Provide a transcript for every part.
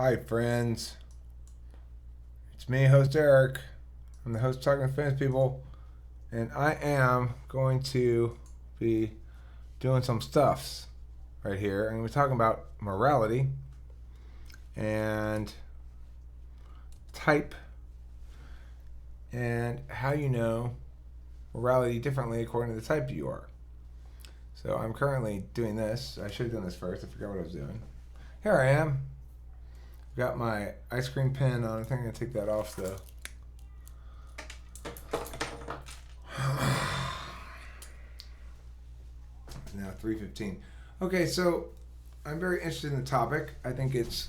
Hi, friends. It's me, host Eric. I'm the host talking to famous people, and I am going to be doing some stuffs right here. And we're talking about morality and type and how you know morality differently according to the type you are. So I'm currently doing this. I should have done this first. I forgot what I was doing. Here I am. Got my ice cream pen on. I think I'm going to take that off though. Now 3:15. Okay, so I'm very interested in the topic. I think it's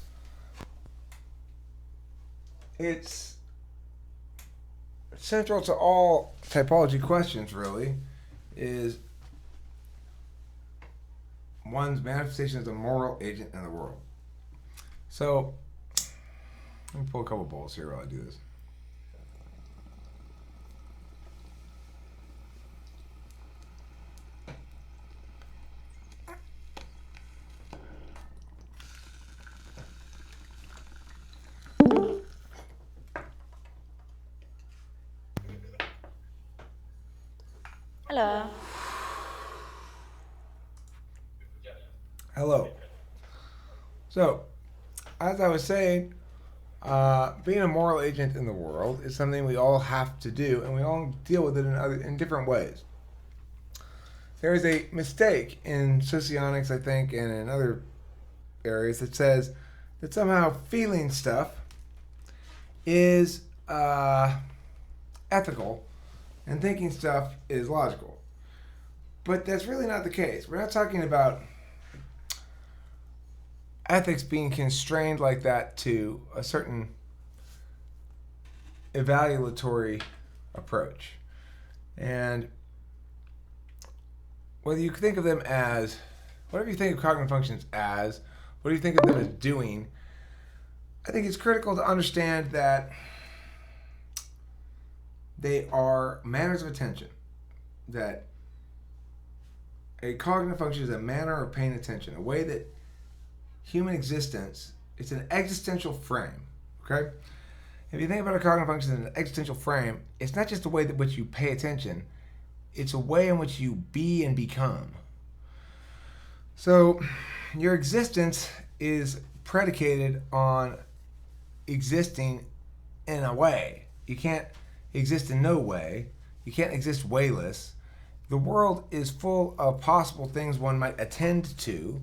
central to all typology questions. Really, is one's manifestation as a moral agent in the world. So let me pull a couple bowls here while I do this. Hello. Hello. So, as I was saying, being a moral agent in the world is something we all have to do, and we all deal with it in different ways. There is a mistake in socionics, I think, and in other areas that says that somehow feeling stuff is ethical and thinking stuff is logical. But that's really not the case. We're not talking about ethics being constrained like that to a certain evaluatory approach. And whether you think of them as, whatever you think of cognitive functions as, what do you think of them as doing, I think it's critical to understand that they are manners of attention. That a cognitive function is a manner of paying attention, a way that human existence, it's an existential frame. Okay? If you think about a cognitive function as an existential frame, it's not just the way that which you pay attention, it's a way in which you be and become. So your existence is predicated on existing in a way. You can't exist in no way. You can't exist wayless. The world is full of possible things one might attend to.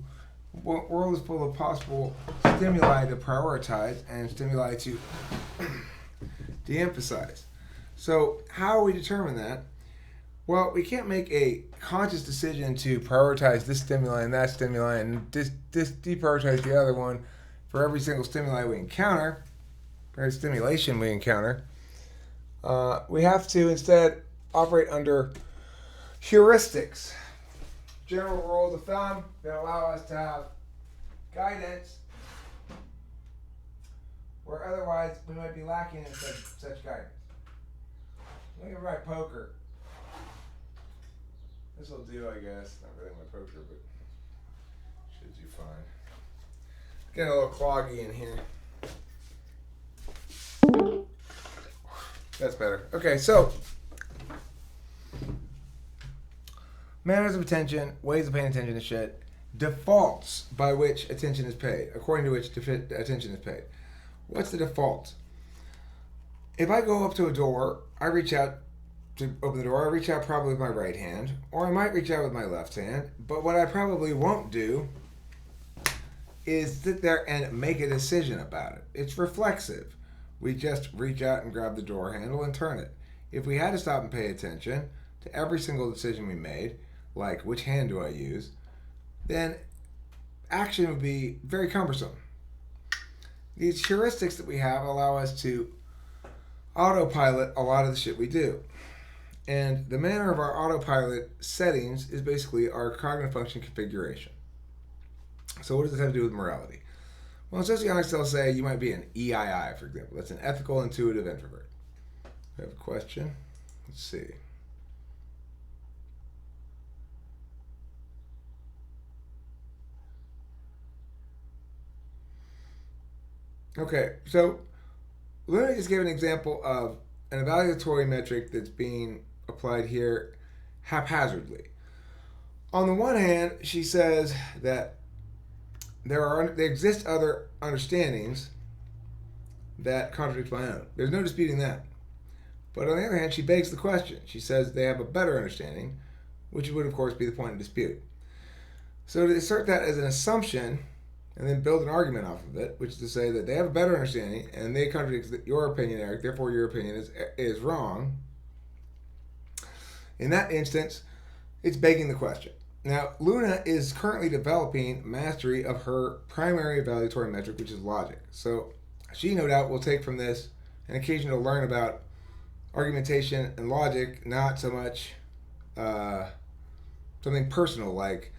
The world is full of possible stimuli to prioritize and stimuli to de-emphasize. So how we determine that? Well, we can't make a conscious decision to prioritize this stimuli and that stimuli and deprioritize the other one for every single stimuli we encounter, for every stimulation we encounter. We have to instead operate under heuristics, general rules of thumb that allow us to have guidance where otherwise we might be lacking in such guidance. Look at my poker. This will do, I guess. Not really my poker, but should do fine. Getting a little cloggy in here. That's better. Okay, so manners of attention, ways of paying attention to shit, defaults by which attention is paid, according to which attention is paid. What's the default? If I go up to a door, I reach out to open the door. I reach out probably with my right hand, or I might reach out with my left hand. But what I probably won't do is sit there and make a decision about it. It's reflexive. We just reach out and grab the door handle and turn it. If we had to stop and pay attention to every single decision we made, like which hand do I use, then action would be very cumbersome. These heuristics that we have allow us to autopilot a lot of the shit we do. And the manner of our autopilot settings is basically our cognitive function configuration. So what does this have to do with morality? Well, in sociologists, they'll say you might be an EII, for example. That's an ethical intuitive introvert. I have a question. Let's see. Okay, so let me just give an example of an evaluatory metric that's being applied here haphazardly. On the one hand, she says that there exist other understandings that contradict my own. There's no disputing that. But on the other hand, she begs the question. She says they have a better understanding, which would, of course, be the point of dispute. So to assert that as an assumption and then build an argument off of it, which is to say that they have a better understanding and they contradict your opinion, Eric, therefore your opinion is wrong. In that instance, it's begging the question. Now, Luna is currently developing mastery of her primary evaluatory metric, which is logic. So she, no doubt, will take from this an occasion to learn about argumentation and logic, not so much something personal like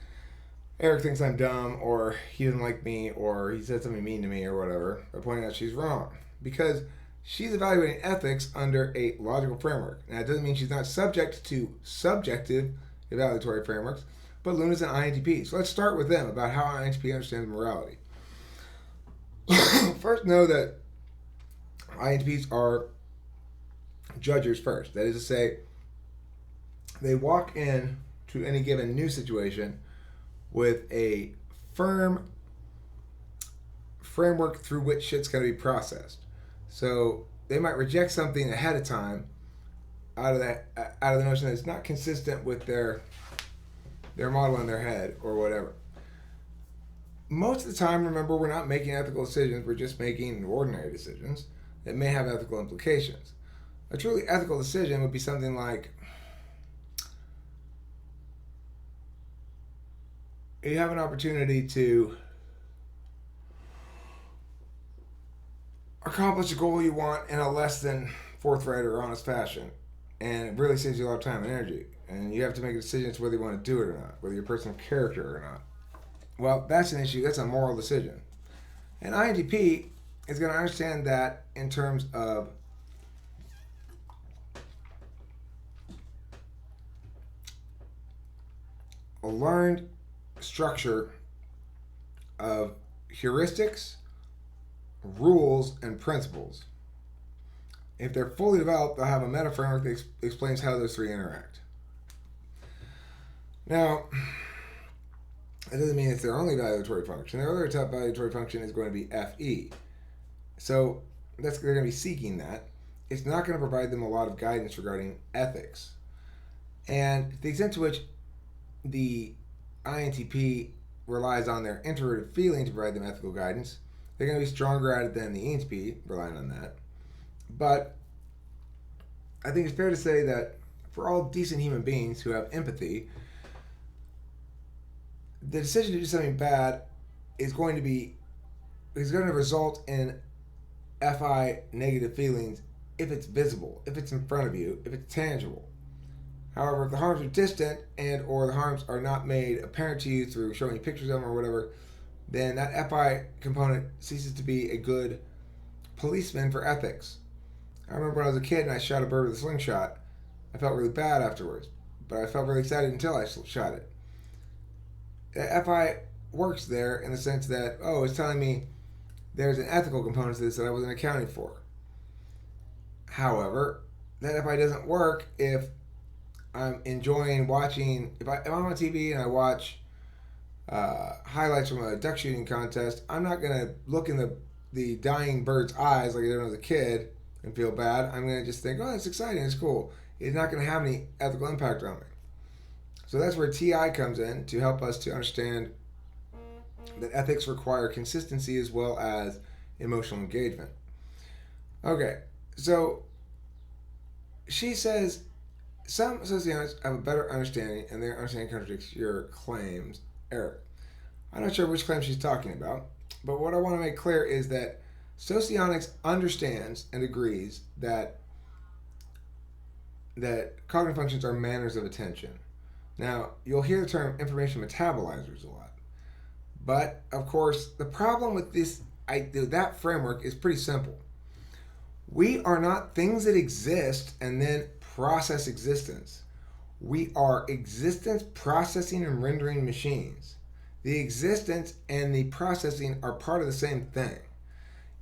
Eric thinks I'm dumb, or he doesn't like me, or he said something mean to me, or whatever, by pointing out she's wrong. Because she's evaluating ethics under a logical framework. Now, it doesn't mean she's not subject to subjective evaluatory frameworks, but Luna's an INTP. So let's start with them about how INTP understands morality. First, know that INTPs are judgers first. That is to say, they walk in to any given new situation with a firm framework through which shit's going to be processed. So they might reject something ahead of time out of the notion that it's not consistent with their model in their head or whatever. Most of the time, remember, we're not making ethical decisions. We're just making ordinary decisions that may have ethical implications. A truly ethical decision would be something like, you have an opportunity to accomplish a goal you want in a less than forthright or honest fashion, and it really saves you a lot of time and energy, and you have to make a decision as to whether you want to do it or not, whether you're a person of character or not. Well, that's an issue. That's a moral decision. An INTP is going to understand that in terms of a learned structure of heuristics, rules, and principles. If they're fully developed, they'll have a meta framework that explains how those three interact. Now, it doesn't mean it's their only evaluatory function. Their other top evaluatory function is going to be FE. So they're going to be seeking that. It's not going to provide them a lot of guidance regarding ethics. And the extent to which the INTP relies on their introverted feeling to provide them ethical guidance, they're going to be stronger at it than the ENTP, relying on that. But I think it's fair to say that for all decent human beings who have empathy, the decision to do something bad is going to result in FI negative feelings if it's visible, if it's in front of you, if it's tangible. However, if the harms are distant and or the harms are not made apparent to you through showing you pictures of them or whatever, then that FI component ceases to be a good policeman for ethics. I remember when I was a kid and I shot a bird with a slingshot. I felt really bad afterwards, but I felt really excited until I shot it. The FI works there in the sense that, it's telling me there's an ethical component to this that I wasn't accounting for. However, that FI doesn't work if I'm enjoying watching, if I'm on TV and I watch highlights from a duck shooting contest, I'm not going to look in the dying bird's eyes like I did when I was a kid and feel bad. I'm going to just think, that's exciting, it's cool. It's not going to have any ethical impact on me. So that's where TI comes in to help us to understand that ethics require consistency as well as emotional engagement. Okay, so she says some sociologists have a better understanding, and their understanding contradicts your claims, Eric. I'm not sure which claim she's talking about, but what I want to make clear is that socionics understands and agrees that cognitive functions are manners of attention. Now, you'll hear the term information metabolizers a lot. But, of course, the problem with that framework is pretty simple. We are not things that exist and then process existence. We are existence processing and rendering machines. The existence and the processing are part of the same thing.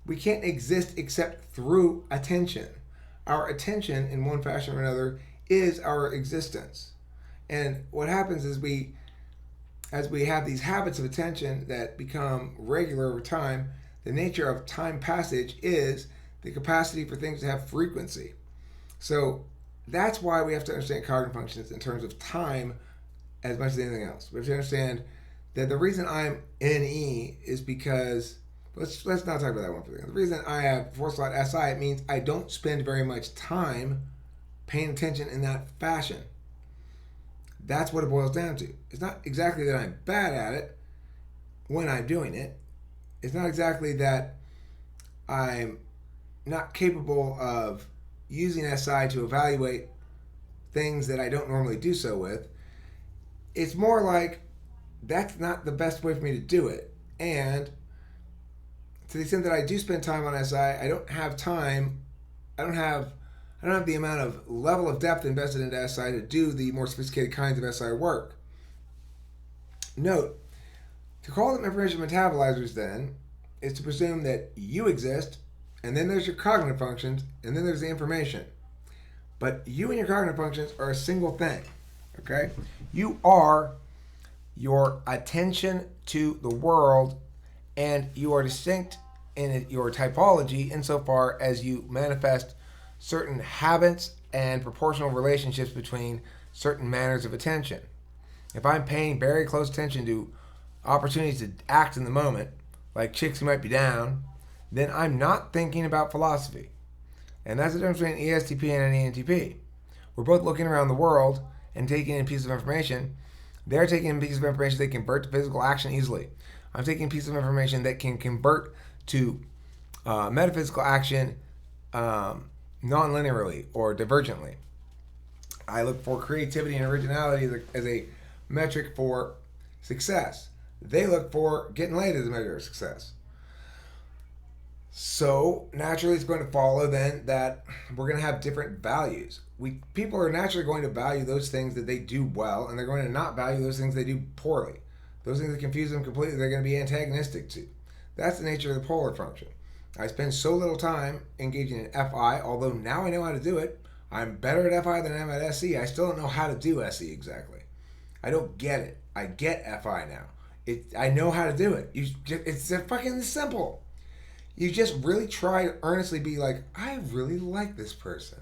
We can't exist except through attention. Our attention, in one fashion or another, is our existence. And what happens is as we have these habits of attention that become regular over time, the nature of time passage is the capacity for things to have frequency. So that's why we have to understand cognitive functions in terms of time as much as anything else. We have to understand that the reason I'm NE is because let's not talk about that one for a second. The reason I have forward slash SI, it means I don't spend very much time paying attention in that fashion. That's what it boils down to. It's not exactly that I'm bad at it when I'm doing it. It's not exactly that I'm not capable of using SI to evaluate things that I don't normally do so with. It's more like that's not the best way for me to do it. And to the extent that I do spend time on SI, I don't have time. I don't have the amount of level of depth invested into SI to do the more sophisticated kinds of SI work. Note, to call them information metabolizers then is to presume that you exist, and then there's your cognitive functions, and then there's the information. But you and your cognitive functions are a single thing, okay? You are your attention to the world, and you are distinct in your typology insofar as you manifest certain habits and proportional relationships between certain manners of attention. If I'm paying very close attention to opportunities to act in the moment, like chicks who might be down, then I'm not thinking about philosophy. And that's the difference between ESTP and an ENTP. We're both looking around the world and taking in pieces of information. They're taking in pieces of information they convert to physical action easily. I'm taking pieces of information that can convert to metaphysical action non-linearly or divergently. I look for creativity and originality as a metric for success. They look for getting laid as a measure of success. So naturally it's going to follow then that we're going to have different values. People are naturally going to value those things that they do well, and they're going to not value those things they do poorly. Those things that confuse them completely, they're going to be antagonistic to. That's the nature of the polar function. I spend so little time engaging in FI, although now I know how to do it. I'm better at FI than I am at SE. I still don't know how to do SE exactly. I don't get it. I get FI now. I know how to do it. It's fucking simple. You just really try to earnestly be like, I really like this person.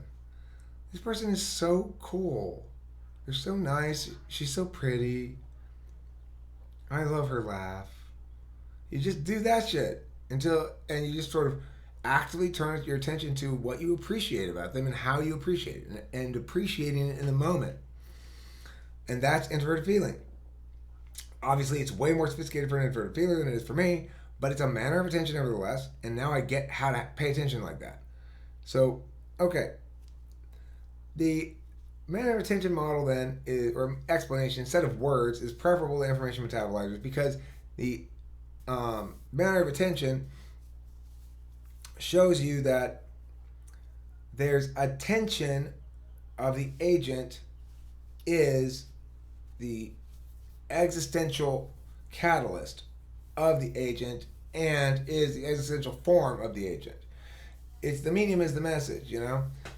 This person is so cool. They're so nice. She's so pretty. I love her laugh. You just do that shit and you just sort of actively turn your attention to what you appreciate about them and how you appreciate it and appreciating it in the moment. And that's introverted feeling. Obviously, it's way more sophisticated for an introverted feeler than it is for me, but it's a manner of attention nevertheless, and now I get how to pay attention like that. So, okay. The manner of attention model then, or explanation, set of words, is preferable to information metabolizers because the manner of attention shows you that there's attention of the agent is the existential catalyst of the agent and is the existential form of the agent. It's the medium is the message,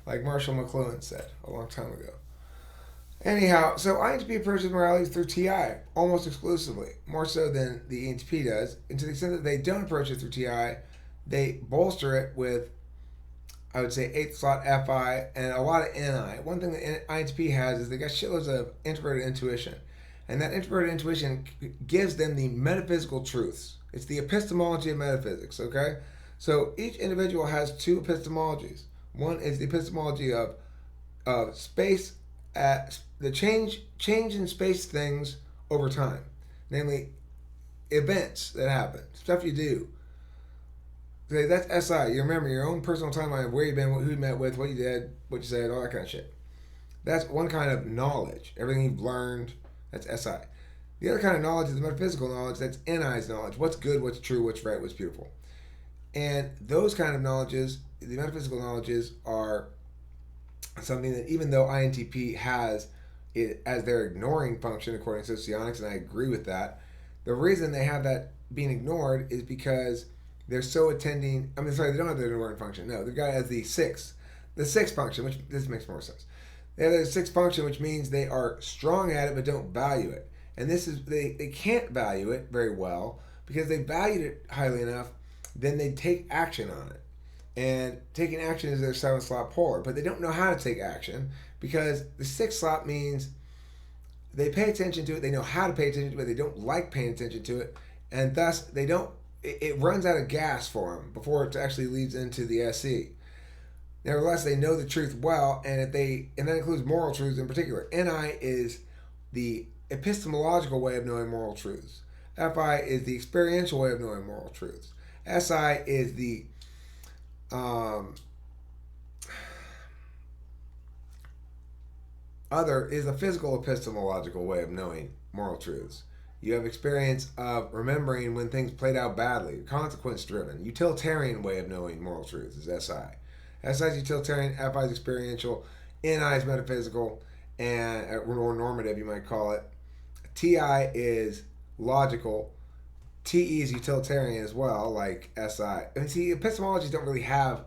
like Marshall McLuhan said a long time ago. Anyhow, so INTP approaches morality through TI almost exclusively, more so than the ENTP does. And to the extent that they don't approach it through TI, they bolster it with, I would say, 8th slot FI and a lot of NI. One thing that INTP has is they got shitloads of introverted intuition. And that introverted intuition gives them the metaphysical truths. It's the epistemology of metaphysics, okay? So each individual has two epistemologies. One is the epistemology of space, the change in space things over time. Namely, events that happen, stuff you do. Okay, that's SI. You remember your own personal timeline of where you've been, who you met with, what you did, what you said, all that kind of shit. That's one kind of knowledge. Everything you've learned, that's SI. The other kind of knowledge is the metaphysical knowledge. That's NI's knowledge. What's good, what's true, what's right, what's beautiful. And those kind of knowledges, the metaphysical knowledges, are something that even though INTP has it as their ignoring function according to socionics, and I agree with that, the reason they have that being ignored is because they're so attending. I mean, sorry, they don't have the important function. No, the guy has the sixth function, which this makes more sense. They have the sixth function, which means they are strong at it but don't value it. And this is they can't value it very well because they valued it highly enough, then they take action on it. And taking action is their seventh slot polar, but they don't know how to take action because the sixth slot means they pay attention to it, they know how to pay attention to it, they don't like paying attention to it, and thus they don't. It runs out of gas for them before it actually leads into the SE. Nevertheless, they know the truth well, and and that includes moral truths in particular. NI is the epistemological way of knowing moral truths. FI is the experiential way of knowing moral truths. SI is the other is the physical epistemological way of knowing moral truths. You have experience of remembering when things played out badly, consequence driven. Utilitarian way of knowing moral truths is SI. SI is utilitarian, FI is experiential, NI is metaphysical, and or normative, you might call it. TI is logical. TE is utilitarian as well, like SI. And see, epistemologies don't really have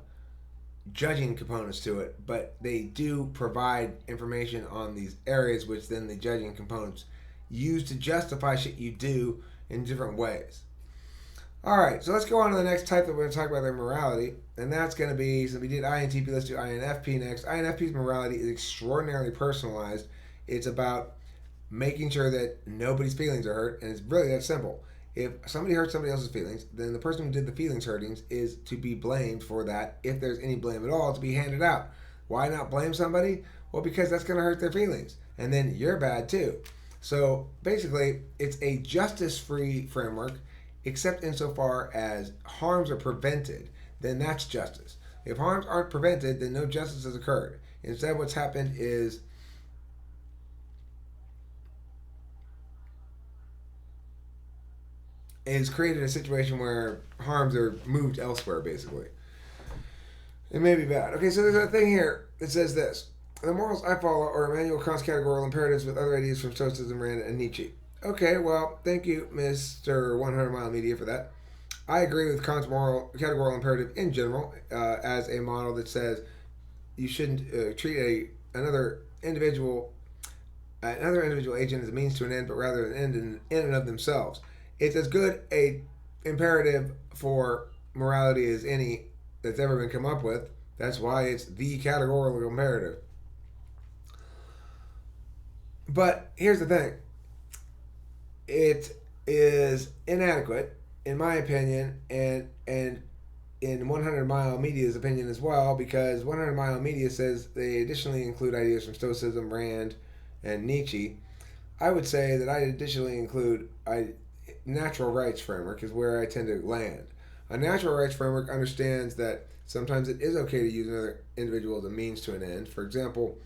judging components to it, but they do provide information on these areas, which then the judging components use to justify shit you do in different ways. Alright, so let's go on to the next type that we're going to talk about, their morality. And that's going to be, so we did INTP, let's do INFP next. INFP's morality is extraordinarily personalized. It's about making sure that nobody's feelings are hurt, and it's really that simple. If somebody hurts somebody else's feelings, then the person who did the feelings hurtings is to be blamed for that, if there's any blame at all, to be handed out. Why not blame somebody? Well, because that's going to hurt their feelings. And then you're bad too. So basically, it's a justice-free framework, except insofar as harms are prevented, then that's justice. If harms aren't prevented, then no justice has occurred. Instead, what's happened is created a situation where harms are moved elsewhere, basically. It may be bad. Okay, so there's a thing here that says this. The morals I follow are Immanuel Kant's categorical imperatives with other ideas from Stoicism, Rand, and Nietzsche. Okay, well, thank you, Mr. 100 Mile Media, for that. I agree with Kant's moral categorical imperative in general as a model that says you shouldn't treat another individual agent as a means to an end, but rather an end in and of themselves. It's as good a imperative for morality as any that's ever been come up with. That's why it's the categorical imperative. But here's the thing. It is inadequate, in my opinion, and in 100 Mile Media's opinion as well, because 100 Mile Media says they additionally include ideas from Stoicism, Rand, and Nietzsche. I would say that I additionally include natural rights framework is where I tend to land. A natural rights framework understands that sometimes it is okay to use another individual as a means to an end. For example,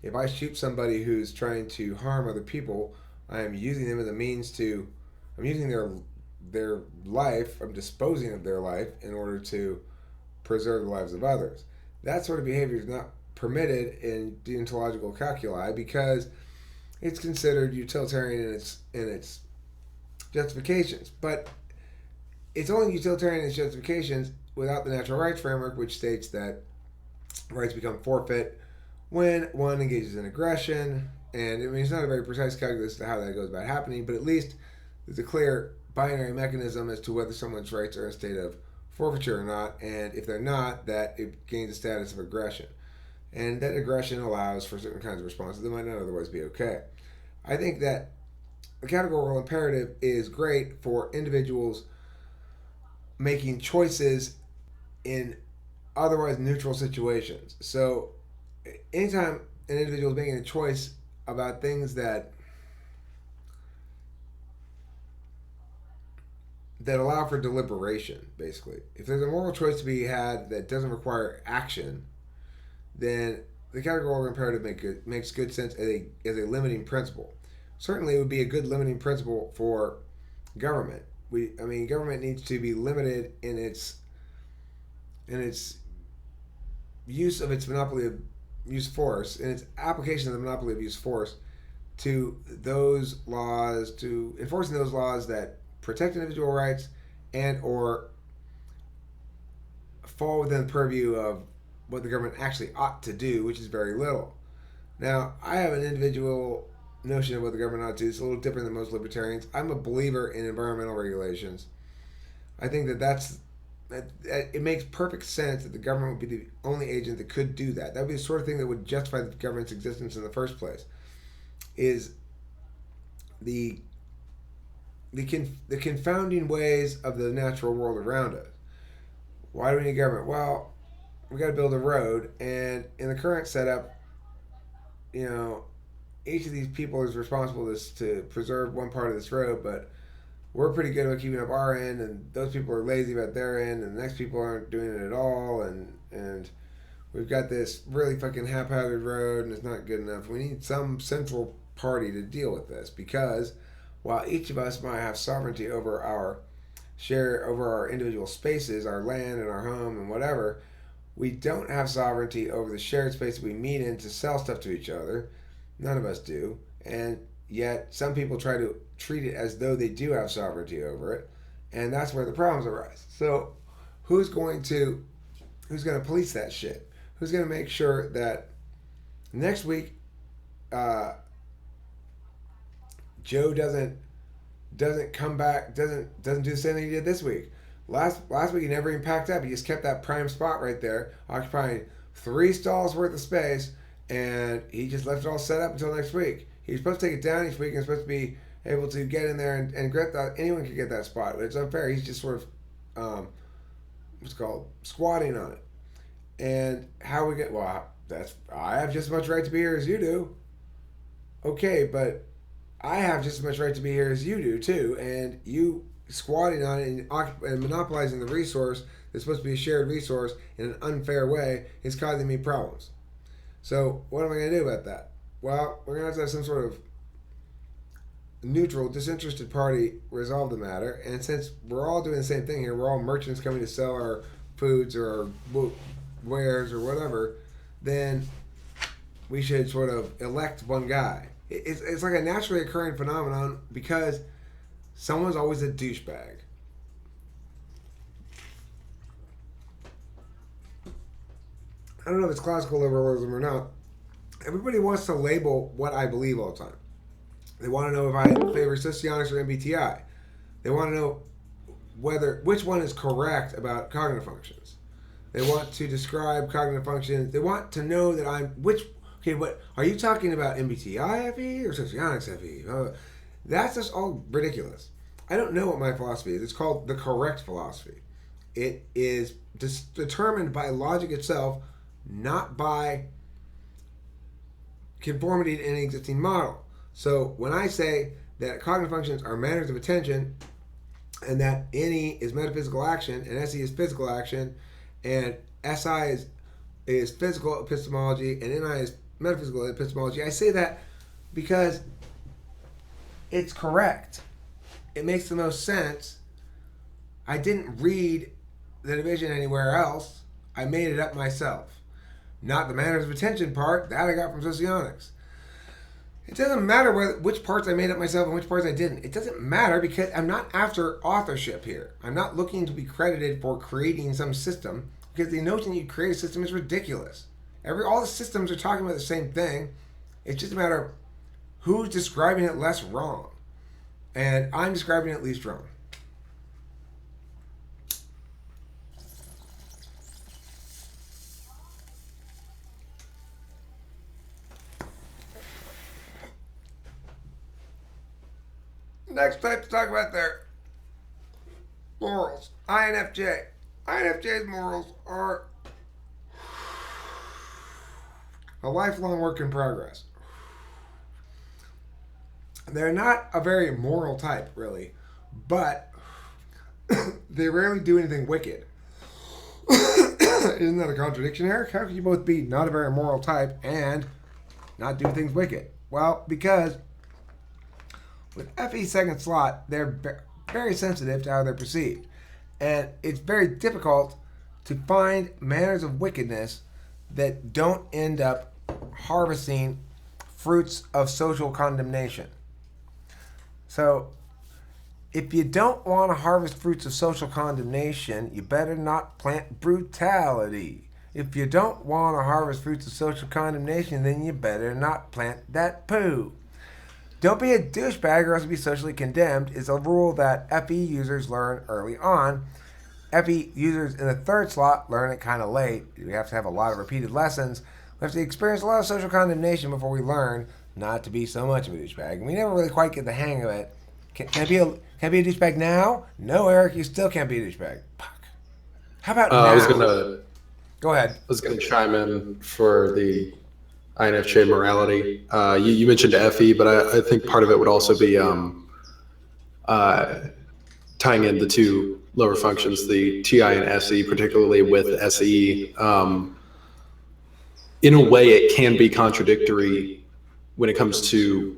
if I shoot somebody who's trying to harm other people, I am using them as a means to, I'm using their life, I'm disposing of their life in order to preserve the lives of others. That sort of behavior is not permitted in deontological calculi because it's considered utilitarian in its justifications. But it's only utilitarian in its justifications without the natural rights framework, which states that rights become forfeit when one engages in aggression. And I mean, it's not a very precise calculus as to how that goes about happening, but at least there's a clear binary mechanism as to whether someone's rights are in a state of forfeiture or not. And if they're not, that it gains a status of aggression. And that aggression allows for certain kinds of responses that might not otherwise be okay. I think that the categorical imperative is great for individuals making choices in otherwise neutral situations. So anytime an individual is making a choice about things that allow for deliberation, basically. If there's a moral choice to be had that doesn't require action, then the categorical imperative makes good sense as a limiting principle. Certainly, it would be a good limiting principle for government. Government needs to be limited in its use of its monopoly of use force, in its application of the monopoly of use force to those laws, to enforcing those laws that protect individual rights and or fall within the purview of what the government actually ought to do, which is very little. Now, I have an individual notion of what the government ought to do. It's a little different than most libertarians. I'm a believer in environmental regulations. I think that it makes perfect sense that the government would be the only agent that could do that. That would be the sort of thing that would justify the government's existence in the first place. Is the confounding ways of the natural world around us. Why do we need government? Well, we got to build a road, and in the current setup, each of these people is responsible to preserve one part of this road, but we're pretty good about keeping up our end, and those people are lazy about their end, and the next people aren't doing it at all, and we've got this really fucking haphazard road, and it's not good enough. We need some central party to deal with this, because while each of us might have sovereignty over our individual spaces, our land and our home and whatever, we don't have sovereignty over the shared space that we meet in to sell stuff to each other. None of us do. And yet some people try to treat it as though they do have sovereignty over it. And that's where the problems arise. So who's going to police that shit? Who's going to make sure that next week Joe doesn't come back, doesn't do the same thing he did this week? Last week he never even packed up. He just kept that prime spot right there, occupying 3 stalls worth of space, and he just left it all set up until next week. He was supposed to take it down each week and supposed to be able to get in there and get that. Anyone could get that spot. It's unfair. He's just sort of squatting on it. And how we get I have just as much right to be here as you do. Okay, but I have just as much right to be here as you do too, and you squatting on it and monopolizing the resource that's supposed to be a shared resource in an unfair way is causing me problems. So what am I going to do about that? Well, we're going to have some sort of neutral, disinterested party resolve the matter, and since we're all doing the same thing here, we're all merchants coming to sell our foods or our wares or whatever, then we should sort of elect one guy. It's like a naturally occurring phenomenon because someone's always a douchebag. I don't know if it's classical liberalism or not. Everybody wants to label what I believe all the time. They want to know if I favor Socionics or MBTI. They want to know which one is correct about cognitive functions. They want to describe cognitive functions. They want to know that what are you talking about, MBTI FE or Socionics FE? That's just all ridiculous. I don't know what my philosophy is. It's called the correct philosophy. It is determined by logic itself, not by conformity to any existing model. So when I say that cognitive functions are manners of attention, and that NE is metaphysical action, and SE is physical action, and SI is physical epistemology, and NI is metaphysical epistemology, I say that because it's correct. It makes the most sense. I didn't read the division anywhere else. I made it up myself. Not the manners of attention part, that I got from Socionics. It doesn't matter which parts I made up myself and which parts I didn't. It doesn't matter because I'm not after authorship here. I'm not looking to be credited for creating some system because the notion that you create a system is ridiculous. All the systems are talking about the same thing. It's just a matter of who's describing it less wrong. And I'm describing it least wrong. Next type to talk about there. Morals. INFJ. INFJ's morals are a lifelong work in progress. They're not a very moral type, really, but they rarely do anything wicked. Isn't that a contradiction, Eric? How can you both be not a very moral type and not do things wicked? Well, because with FE second slot, they're very sensitive to how they're perceived. And it's very difficult to find manners of wickedness that don't end up harvesting fruits of social condemnation. So If you don't want to harvest fruits of social condemnation, you better not plant brutality. If you don't want to harvest fruits of social condemnation, then you better not plant that poo. Don't be a douchebag or else be socially condemned is a rule that FE users learn early on. FE users in the third slot learn it kind of late. We have to have a lot of repeated lessons. We have to experience a lot of social condemnation before we learn not to be so much of a douchebag. And we never really quite get the hang of it. Can I be a douchebag now? No, Eric, you still can't be a douchebag. Fuck. How about now? Go ahead. I was gonna chime in for the INFJ morality. You mentioned FE, but I think part of it would also be tying in the two lower functions, the TI and SE, particularly with SE. In a way, it can be contradictory when it comes to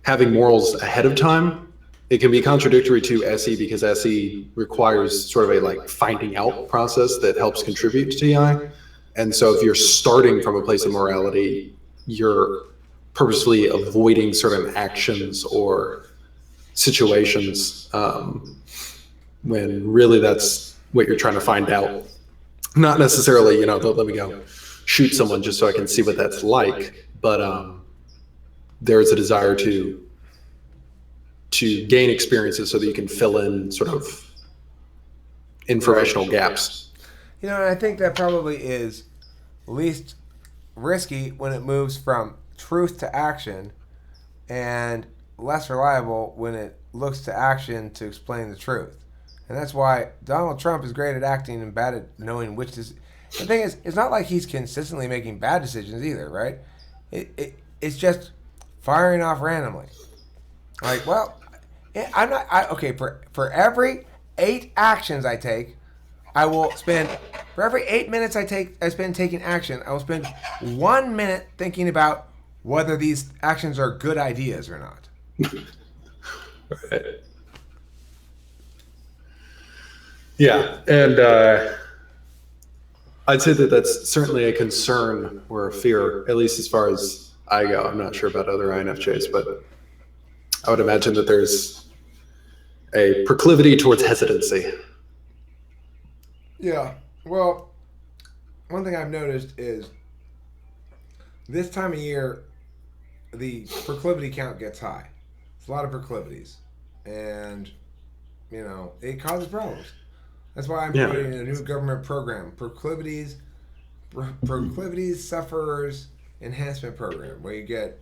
having morals ahead of time. It can be contradictory to SE because SE requires sort of a like finding out process that helps contribute to TI. And so if you're starting from a place of morality, you're purposefully avoiding certain actions or situations when really that's what you're trying to find out. Not necessarily, let me go shoot someone just so I can see what that's like, but there is a desire to gain experiences so that you can fill in sort of informational gaps. And I think that probably is least risky when it moves from truth to action and less reliable when it looks to action to explain the truth. And that's why Donald Trump is great at acting and bad at knowing which is. The thing is, it's not like he's consistently making bad decisions either, right? It's just firing off randomly. Like, well, I'm not. Okay, for every 8 actions I take, I will spend for every 8 minutes I spend taking action. I will spend 1 minute thinking about whether these actions are good ideas or not. Right. Yeah, and I'd say that that's certainly a concern or a fear, at least as far as I go. I'm not sure about other INFJs, but I would imagine that there's a proclivity towards hesitancy. Yeah. Well, one thing I've noticed is this time of year, the proclivity count gets high. It's a lot of proclivities. And, it causes problems. That's why I'm creating a new government program, proclivities sufferers enhancement program, where you get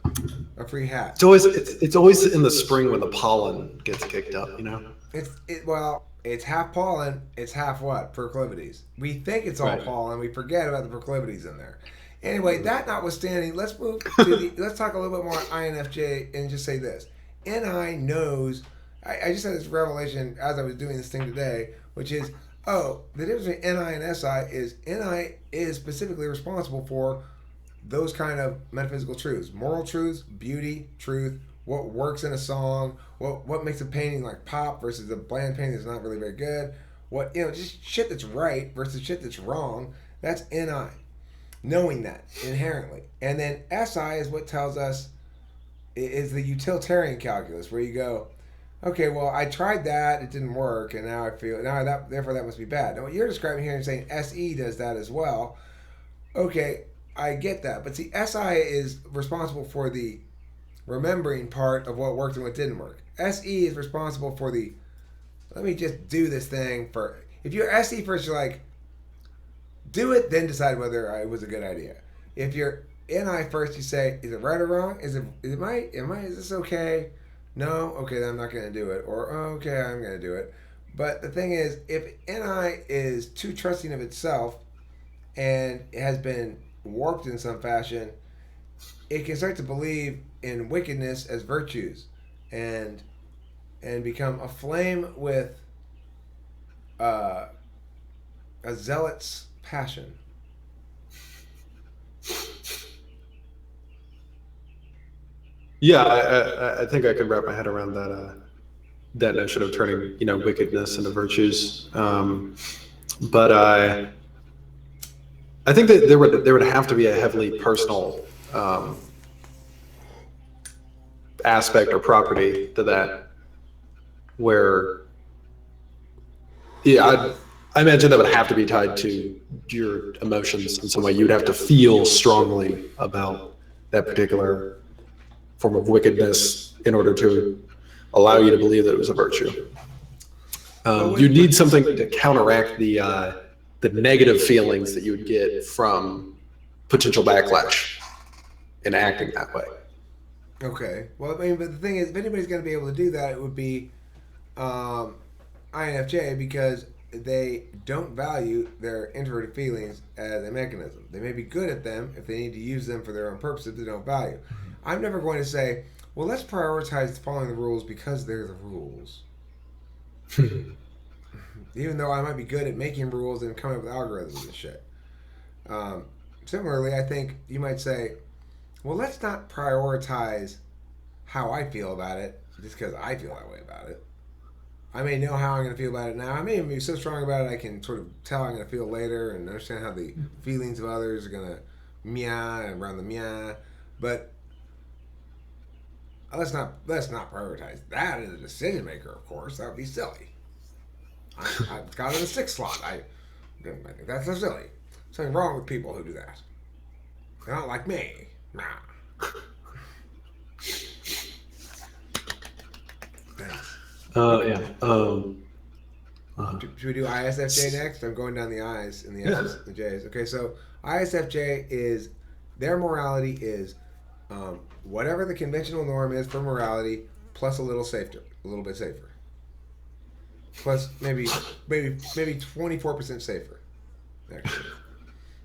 a free hat. It's always in the spring when the pollen gets kicked up, It's half pollen, it's half what? Proclivities. We think it's all pollen, we forget about the proclivities in there. Anyway, that notwithstanding, let's move to let's talk a little bit more INFJ and just say this. NI knows. I just had this revelation as I was doing this thing today, which is, the difference between NI and SI is NI is specifically responsible for those kind of metaphysical truths, moral truths, beauty, truth, what works in a song, what makes a painting like pop versus a bland painting that's not really very good, what just shit that's right versus shit that's wrong. That's NI, knowing that inherently, and then SI is what tells us is the utilitarian calculus, where you go, okay, well, I tried that, it didn't work, and now I feel therefore that must be bad. Now what you're describing here and saying SE does that as well. Okay, I get that, but see, SI is responsible for the remembering part of what worked and what didn't work. SE is responsible for the let me just do this thing for. If you're SE first, you're like, do it, then decide whether it was a good idea. If you're NI first, you say, is it right or wrong? Is this okay? No? Okay, then I'm not going to do it. Or, okay, I'm going to do it. But the thing is, if NI is too trusting of itself and it has been warped in some fashion, it can start to believe in wickedness as virtues and become aflame with a zealot's passion. Yeah, I think I could wrap my head around that notion of turning wickedness into virtues. But I think that there would have to be a heavily personal aspect or property to that. where, yeah, I imagine that would have to be tied to your emotions in some way. You'd have to feel strongly about that particular form of wickedness in order to allow you to believe that it was a virtue. You need something to counteract the negative feelings that you would get from potential backlash in acting that way. Okay. Well, I mean, but the thing is, if anybody's going to be able to do that, it would be INFJ, because they don't value their introverted feelings as a mechanism. They may be good at them if they need to use them for their own purposes. They don't value. I'm never going to say, well, let's prioritize following the rules because they're the rules. Even though I might be good at making rules and coming up with algorithms and shit. Similarly, I think you might say, well, let's not prioritize how I feel about it just because I feel that way about it. I may know how I'm going to feel about it now. I may even be so strong about it I can sort of tell how I'm going to feel later and understand how the feelings of others are going to meow and around the meow. But let's not prioritize that as a decision maker, of course. That would be silly. I've got it in the 6th slot. I think that's so silly. Something wrong with people who do that. They're not like me. Nah. Yeah. Should we do ISFJ next? I'm going down the I's and the S's and the J's. Okay, so ISFJ is, their morality is whatever the conventional norm is for morality, plus a little bit safer. Plus maybe 24% safer. Actually.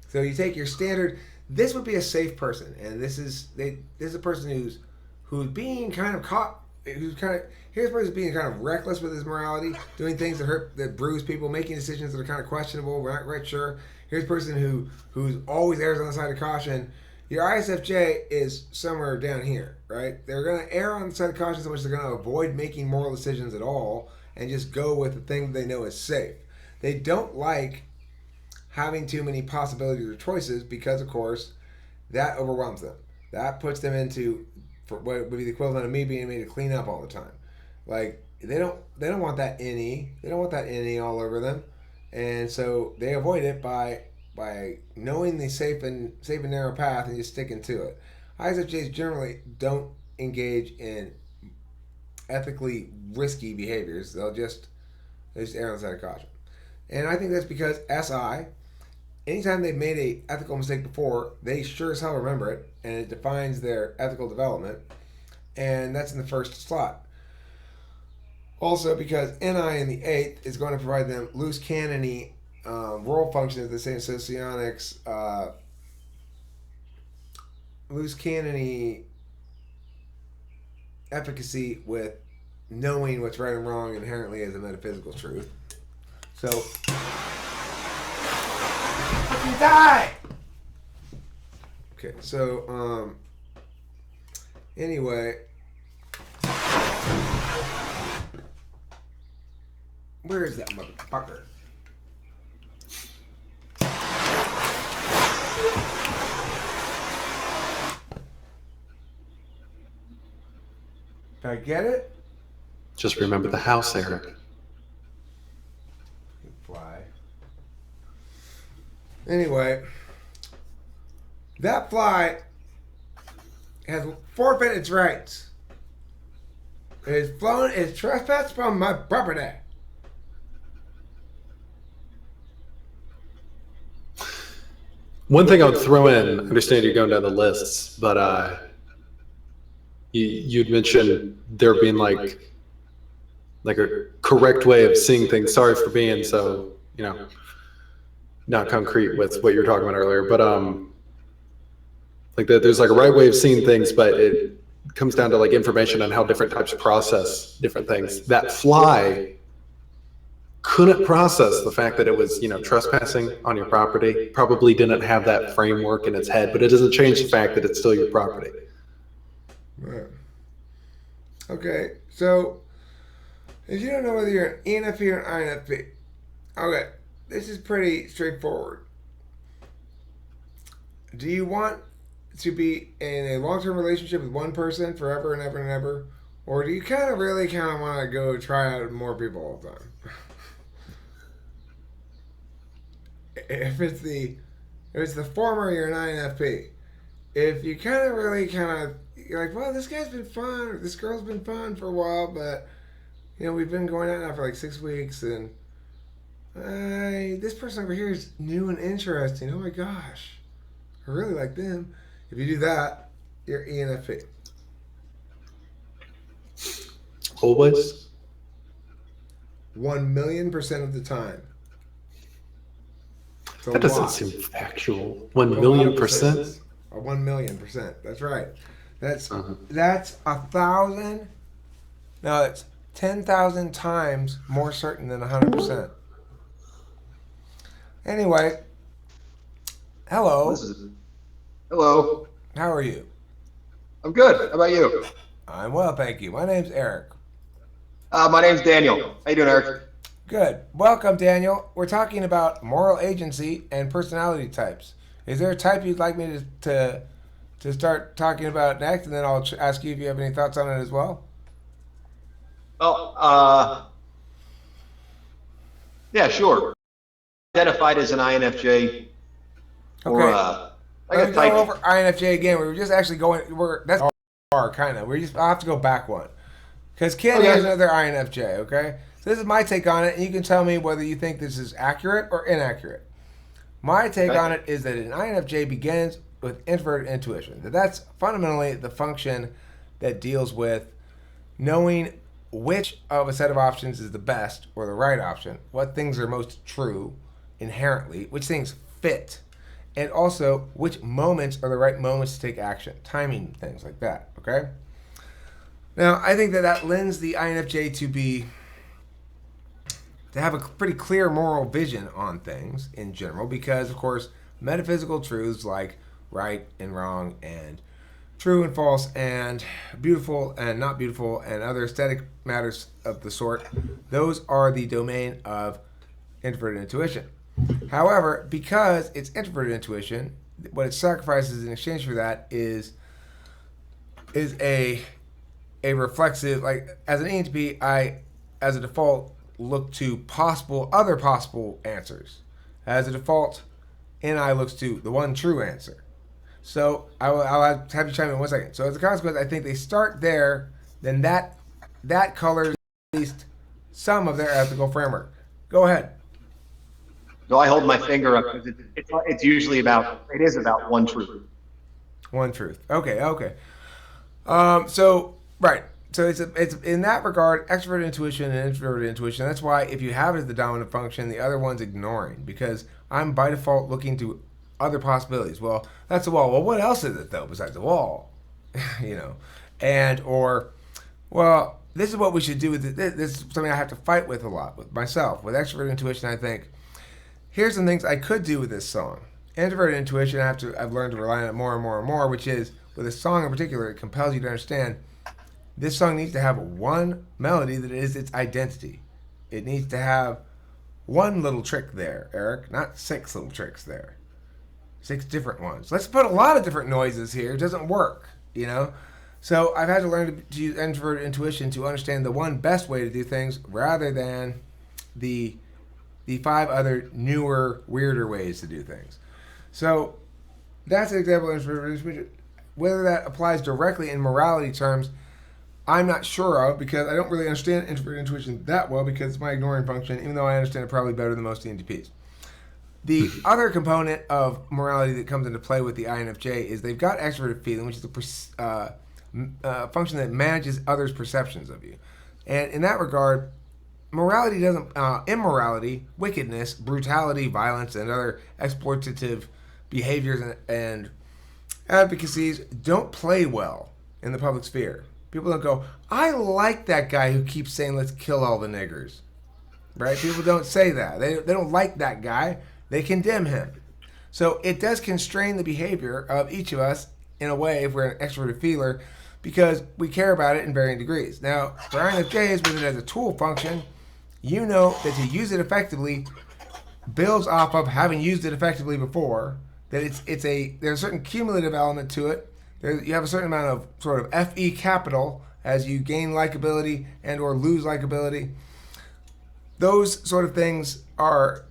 So you take your standard. This would be a safe person, and this is a person who's being kind of caught. Here's a person being kind of reckless with his morality, doing things that bruise people, making decisions that are kind of questionable. We're not quite sure. Here's a person who's always errs on the side of caution. Your ISFJ is somewhere down here, right? They're going to err on the side of caution so much they're going to avoid making moral decisions at all and just go with the thing that they know is safe. They don't like having too many possibilities or choices because, of course, that overwhelms them. That puts them into what would be the equivalent of me being made to clean up all the time. Like they don't want that any. They don't want that any all over them, and so they avoid it by knowing the safe and narrow path and just sticking to it. ISFJs generally don't engage in ethically risky behaviors. They just err on the side of caution, and I think that's because SI. Anytime they've made a ethical mistake before, they sure as hell remember it, and it defines their ethical development, and that's in the 1st slot. Also, because NI in the 8th is going to provide them loose cannon-y role functions, the same socionics, loose cannon-y efficacy with knowing what's right and wrong inherently as a metaphysical truth. So, you die! Okay, so, anyway. Where is that motherfucker? Did I get it? Just remember the house, Eric. Fly. Anyway, that fly has forfeited its rights. It has flown its trespass from my property. One thing I would throw in, I understand you're going down the lists, but you'd mentioned there being like a correct way of seeing things. Sorry for being so, not concrete with what you were talking about earlier, but like that there's like a right way of seeing things, but it comes down to like information on how different types process different things. That fly couldn't process the fact that it was, trespassing on your property. Probably didn't have that framework in its head, but it doesn't change the fact that it's still your property. Right. Okay, so if you don't know whether you're an ENFP or an INFP, okay, this is pretty straightforward. Do you want to be in a long-term relationship with one person forever and ever and ever, Or do you kind of really kind of want to go try out more people all the time? If it's the former, you're an INFP. If you kind of really kind of you're like, well, this guy's been fun, or this girl's been fun for a while, but we've been going out now for like 6 weeks, and this person over here is new and interesting. Oh my gosh, I really like them. If you do that, you're ENFP. Always? 1,000,000% of the time. That doesn't seem factual. 1,000,000%? 1,000,000%. That's right. That's 1,000. No, it's 10,000 times more certain than 100%. Anyway, hello. Hello. How are you? I'm good. How about you? I'm well, thank you. My name's Eric. My name's Daniel. How you doing, Eric? Good. Welcome, Daniel. We're talking about moral agency and personality types. Is there a type you'd like me to start talking about next, and then I'll ask you if you have any thoughts on it as well? Well, yeah, sure. Identified as an INFJ. Or, Okay. I Let's got go type. over INFJ again. We were just actually going. That's our kind of. I'll have to go back one because Ken Okay. has another INFJ. Okay, so this is my take on it, and you can tell me whether you think this is accurate or inaccurate. My take Okay. on it is that an INFJ begins with introverted intuition. That's fundamentally the function that deals with knowing which of a set of options is the best or the right option, what things are most true inherently, which things fit, and also which moments are the right moments to take action, timing, things like that. Okay. Now, I think that lends the INFJ to have a pretty clear moral vision on things in general, because of course metaphysical truths like right and wrong and true and false and beautiful and not beautiful and other aesthetic matters of the sort, those are the domain of introverted intuition. However, because it's introverted intuition, what it sacrifices in exchange for that is a reflexive, like as an ENTP, I as a default look to other possible answers. As a default, NI looks to the one true answer. So I'll have you chime in 1 second. So as a consequence, I think they start there, then that colors at least some of their ethical framework. Go ahead. So I hold my finger up because it's usually it is about one truth. One truth. Okay. So right. So it's in that regard, extroverted intuition and introverted intuition. That's why if you have it as the dominant function, the other one's ignoring, because I'm by default looking to other possibilities. Well, that's the wall. Well, what else is it though besides the wall? Well, this is what we should do with it. This is something I have to fight with a lot with myself. With extroverted intuition, I think here's some things I could do with this song. Introverted intuition, I've learned to rely on it more and more and more, which is with a song in particular, it compels you to understand this song needs to have one melody that is its identity. It needs to have one little trick there, Eric, not 6 little tricks there. 6 different ones. Let's put a lot of different noises here. It doesn't work, So I've had to learn to use introverted intuition to understand the one best way to do things rather than the 5 other newer, weirder ways to do things. So that's an example of introverted intuition. Whether that applies directly in morality terms, I'm not sure of, because I don't really understand introverted intuition that well because it's my ignoring function, even though I understand it probably better than most ENTPs. The other component of morality that comes into play with the INFJ is they've got extroverted feeling, which is a function that manages others' perceptions of you. And in that regard, morality doesn't, immorality, wickedness, brutality, violence, and other exploitative behaviors and advocacies don't play well in the public sphere. People don't go, I like that guy who keeps saying, let's kill all the niggers. Right? People don't say that. They don't like that guy. They condemn him. So it does constrain the behavior of each of us in a way if we're an extroverted feeler, because we care about it in varying degrees. Now, for INFJs, with it as a tool function, you know that to use it effectively builds off of having used it effectively before, that there's a certain cumulative element to it. You have a certain amount of sort of FE capital as you gain likability and or lose likability. Those sort of things are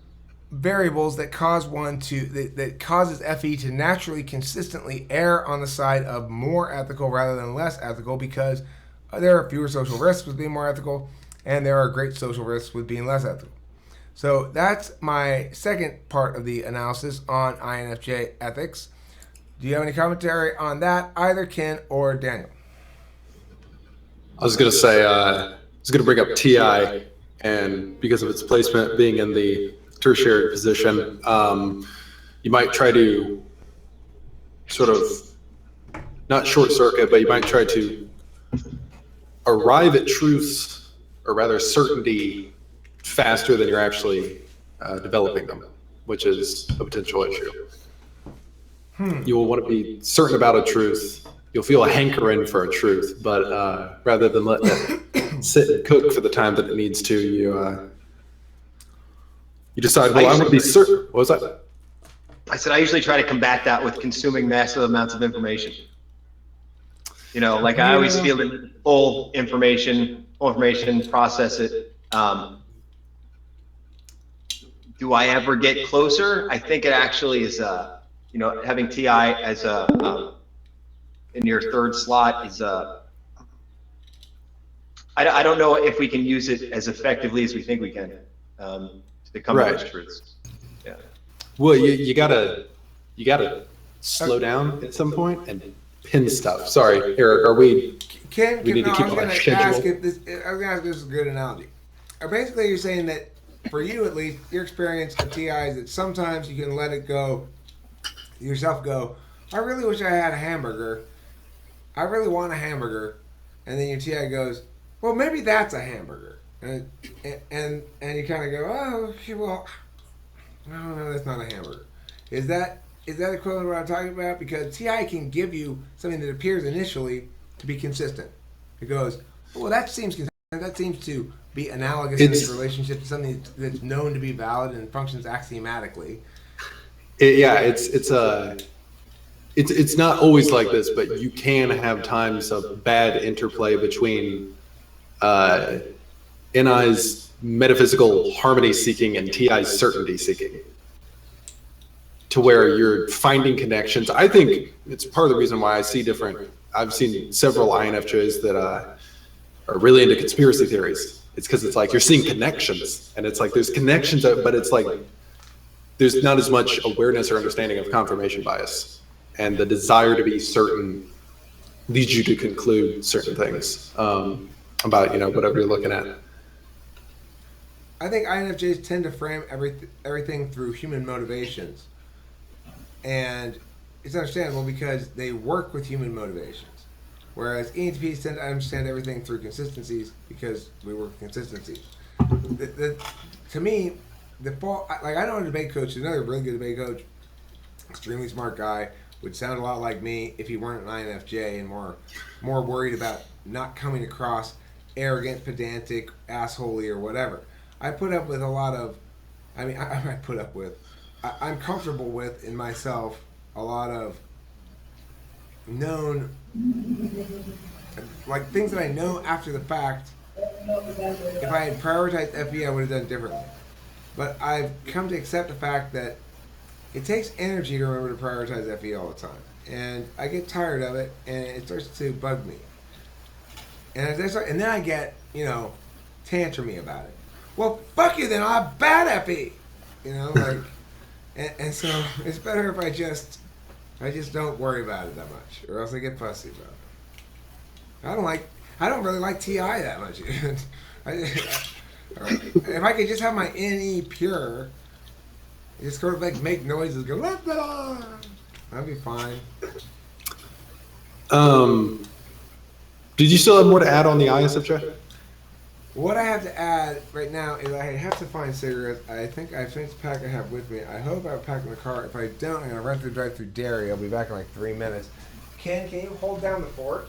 variables that cause that causes FE to naturally consistently err on the side of more ethical rather than less ethical, because there are fewer social risks with being more ethical and there are great social risks with being less ethical. So that's my second part of the analysis on INFJ ethics. Do you have any commentary on that, either Ken or Daniel? I was going to say, I was going to bring up TI, and because of its placement being in the tertiary position, you might try to sort of, not short circuit, but you might try to arrive at truths, or rather certainty, faster than you're actually developing them, which is a potential issue. You will want to be certain about a truth. You'll feel a hankering for a truth, but rather than let that sit and cook for the time that it needs to, you decide, well, I'm going to be certain. What was that? I said I usually try to combat that with consuming massive amounts of information. You know, like I always feel that full information, process it. Do I ever get closer? I think it actually is, you know, having TI as in your third slot is I don't know if we can use it as effectively as we think we can to come to those truths. Yeah. Well, you gotta slow down at some point and pin stuff. Sorry, Eric, we need to keep on schedule. I was going to ask if this is a good analogy. Basically, you're saying that for you at least, your experience of TI is that sometimes you can let it go, yourself go, I really wish I had a hamburger. I really want a hamburger. And then your TI goes, well, maybe that's a hamburger. And you kind of go, oh, okay, well, no, that's not a hamburger. Is that equivalent to what I'm talking about? Because TI can give you something that appears initially to be consistent. It goes, well, that seems consistent. That seems to be analogous in this relationship to something that's known to be valid and functions axiomatically. It's not always like this, but you can have times of bad interplay between NI's metaphysical harmony seeking and TI's certainty seeking, to where you're finding connections. I think it's part of the reason why I've seen several INFJs that are really into conspiracy theories. It's because it's like you're seeing connections, and it's like there's connections, but it's like there's not as much awareness or understanding of confirmation bias, and the desire to be certain leads you to conclude certain things about whatever you're looking at. I think INFJs tend to frame everything through human motivations, and it's understandable because they work with human motivations. Whereas ENTPs tend to understand everything through consistencies because we work with consistencies. To me, I know a debate coach, another really good debate coach, extremely smart guy, would sound a lot like me if he weren't an INFJ and more worried about not coming across arrogant, pedantic, assholey, or whatever. I put up with a lot of, I'm comfortable with in myself a lot of known, like things that I know after the fact. If I had prioritized FE, I would have done it differently. But I've come to accept the fact that it takes energy to remember to prioritize FE all the time. And I get tired of it, and it starts to bug me. And then I get, tantrumy about it. Well, fuck you then, I'll have bad FE! And so it's better if I just don't worry about it that much, or else I get fussy about it. I don't really like TI that much. If I could just have my NE pure, just sort of like make noises, go la la, that'd be fine. Did you still have more to add on the ISFJ? What I have to add right now is I have to find cigarettes. I think I finished the pack I have with me. I hope I have a pack in the car. If I don't, I'm going to run through drive-through dairy. I'll be back in like 3 minutes. Ken, can you hold down the fort?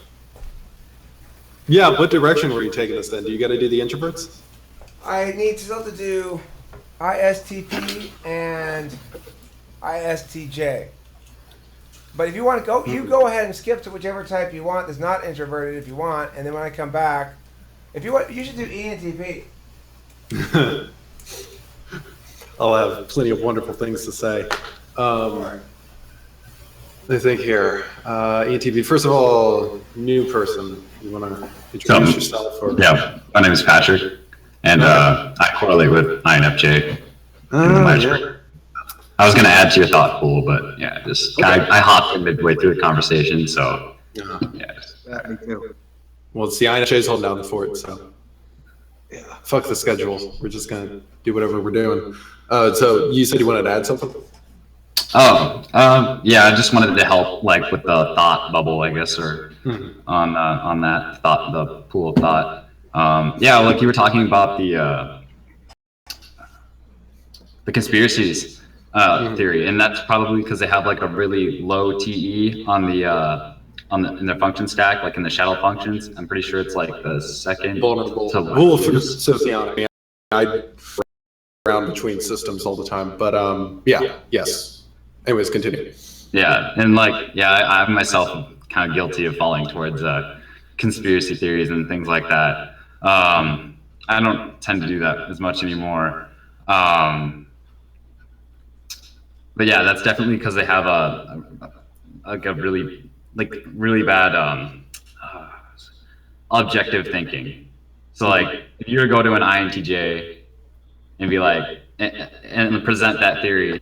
Yeah, what direction were you taking us then? Do you got to do the introverts? I need still to do ISTP and ISTJ. But if you want to go, you go ahead and skip to whichever type you want that's not introverted if you want, and then when I come back, if you want, you should do ENTP. I'll have plenty of wonderful things to say. I think here, ENTP. First of all, new person. You want to introduce yourself? Or? Yeah, my name is Patrick, and I correlate with INFJ. I was going to add to your thought pool, but yeah, just I hopped in midway through the conversation, so yeah. Me too. Well, it's the INFJ's holding down the fort, so yeah, fuck the schedule. We're just gonna do whatever we're doing. So you said you wanted to add something? Oh, yeah, I just wanted to help, like, with the thought bubble, I guess, or on that thought, the pool of thought. Yeah, like you were talking about the conspiracies theory, and that's probably because they have like a really low TE on the in their function stack, like in the shadow functions. I'm pretty sure it's like the second Vulnerable. to Wolf socionic. I around between systems all the time, but yeah, yes. Anyways, continue. Yeah, and like, yeah, I myself kind of guilty of falling towards conspiracy theories and things like that. I don't tend to do that as much anymore. But yeah, that's definitely because they have a really bad objective thinking. So like, if you were to go to an INTJ and be like, and present that theory,